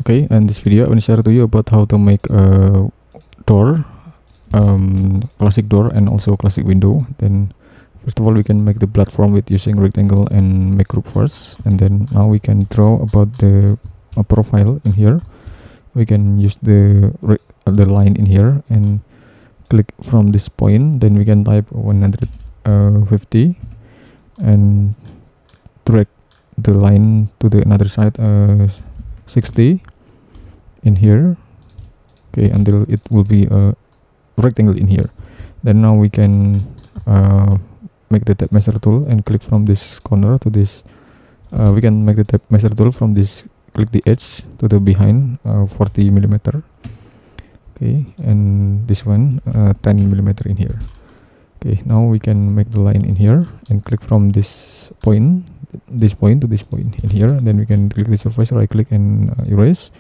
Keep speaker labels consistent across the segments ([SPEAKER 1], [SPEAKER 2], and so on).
[SPEAKER 1] Okay, and this video I want to share to you about how to make a door, classic door and also classic window. Then first of all we can make the platform with using rectangle and make group first, and then now we can draw about the profile in here. We can use the line in here and click from this point, then we can type 150 and drag the line to the another side 60 in here, okay, until it will be a rectangle in here. Then now we can make the tape measure tool and click from this corner to this. We can make the tape measure tool from this, click the edge to the behind 40 millimeter, okay, and this one 10 millimeter in here. Okay, now we can make the line in here and click from this point to this point in here. Then we can click the surface, right click and erase.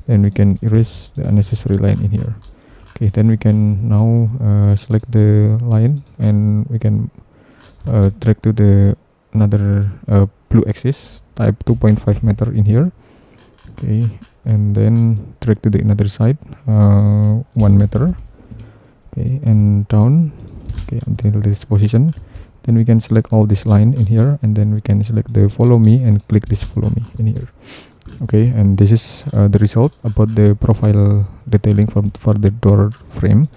[SPEAKER 1] Then we can erase the unnecessary line in here. Okay, then we can now select the line and we can drag to the another blue axis, type 2.5 meter in here. Okay, and then drag to the another side 1 meter. Okay, and down, okay, until this position. Then we can select all this line in here, and then we can select the follow me and click this follow me in here. Okay, and this is the result about the profile detailing for the door frame.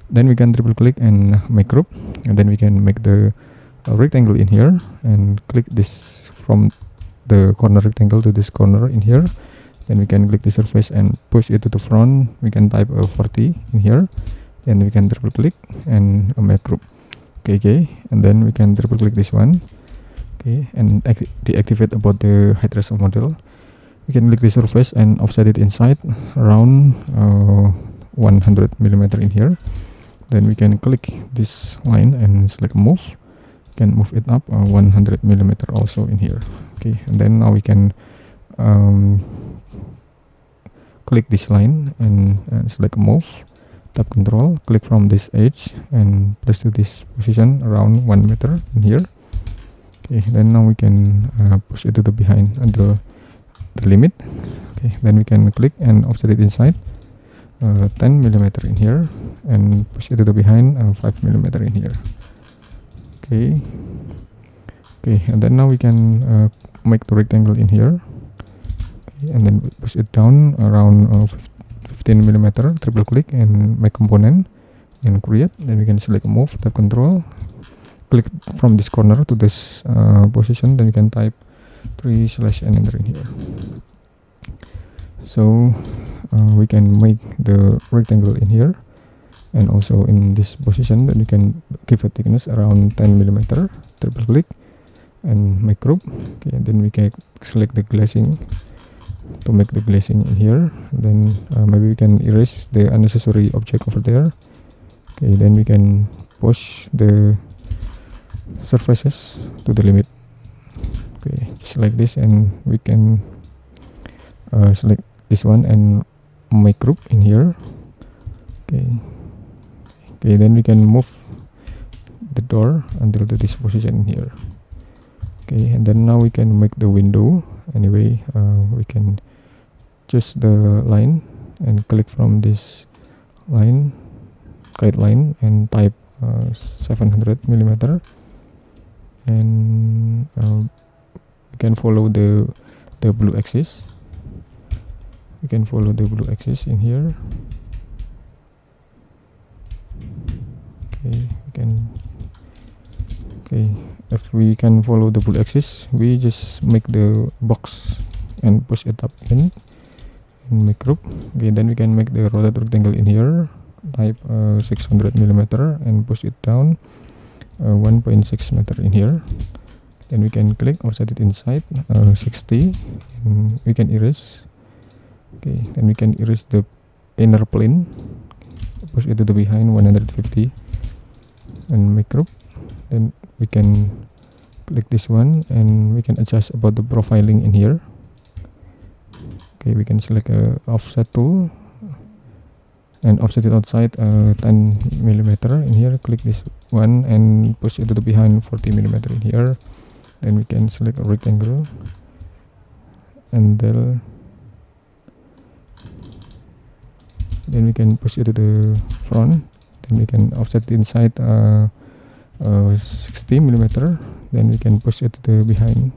[SPEAKER 1] Then we can triple click and make group, and then we can make the rectangle in here and click this from the corner rectangle to this corner in here. Then we can click the surface and push it to the front. We can type 40 in here, and we can triple click and make group. Okay, and then we can triple click this one, okay, and deactivate about the headrest of model. We can click the surface and offset it inside around 100 millimeter in here. Then we can click this line and select move. We can move it up 100 millimeter also in here. Okay, and then now we can click this line and select move. Tap control, click from this edge and place to this position around 1 meter in here. Okay, then now we can push it to the behind until the limit. Okay, then we can click and offset it inside 10 millimeter in here and push it to the behind 5 millimeter in here. Okay, okay, and then now we can make the rectangle in here. Okay, and then push it down around 15 millimeter, triple click and make component and create. Then we can select move, tap control, click from this corner to this position. Then we can type 3/ and enter in here. So we can make the rectangle in here and also in this position. Then we can give a thickness around 10 millimeter, triple click and make group. Okay, and then we can select the glazing to make the glazing in here. Then maybe we can erase the unnecessary object over there. Okay, then we can push the surfaces to the limit. Okay, just like this, and we can select this one and make group in here. Okay, okay, then we can move the door until this position in here. Okay, and then now we can make the window. Anyway, we can choose the line and click from this line, guideline, and type 700 millimeter, and we can follow the blue axis. We can follow the blue axis in here. Okay, we can. Okay, if we can follow the blue axis, we just make the box and push it up in and make group. Okay, then we can make the rotate rectangle in here, type 600 millimeter and push it down 1.6 meter in here. Then we can click offset it inside 60 and we can erase. Okay, then we can erase the inner plane, push it to the behind 150 and make group. Then we can click this one and we can adjust about the profiling in here. Okay, we can select a offset tool and offset it outside 10 millimeter in here. Click this one and push it to the behind 40 millimeter in here. Then we can select a rectangle and then then we can push it to the front, then we can offset the inside 60 millimeter, then we can push it to the behind,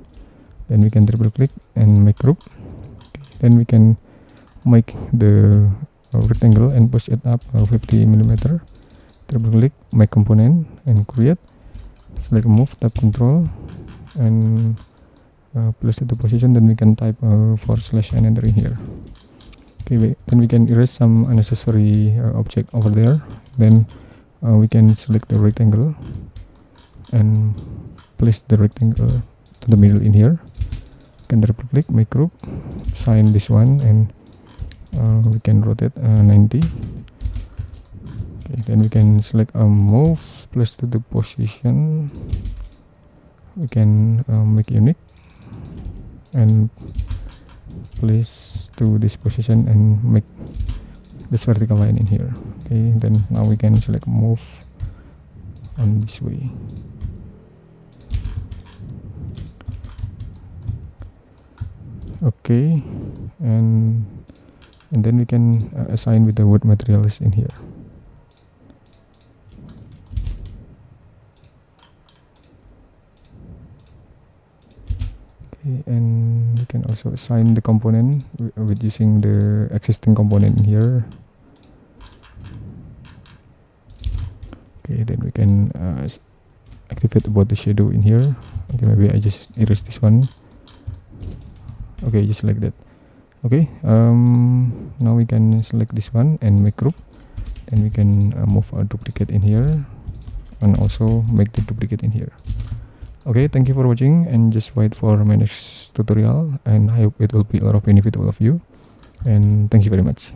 [SPEAKER 1] then we can triple click and make group. Then we can make the rectangle and push it up 50 millimeter, triple click, make component and create, select move, tap control and place it to position. Then we can type / and enter in here. Okay, then we can erase some unnecessary object over there. Then we can select the rectangle and place the rectangle to the middle in here. Can triple click, make group, assign this one, and we can rotate 90. Okay, then we can select move, place to the position. We can make unique and place to this position and make this vertical line in here. Okay, then now we can select move on this way. Okay, and then we can assign with the wood materials in here. Okay, and we can also assign the component with using the existing component in here. Okay, then we can activate about the shadow in here. Okay, maybe I just erase this one. Okay, just like that. Okay, now we can select this one and make group. Then we can move a duplicate in here and also make the duplicate in here. Okay, thank you for watching, and just wait for my next tutorial, and I hope it will be a lot of benefit to all of you, and thank you very much.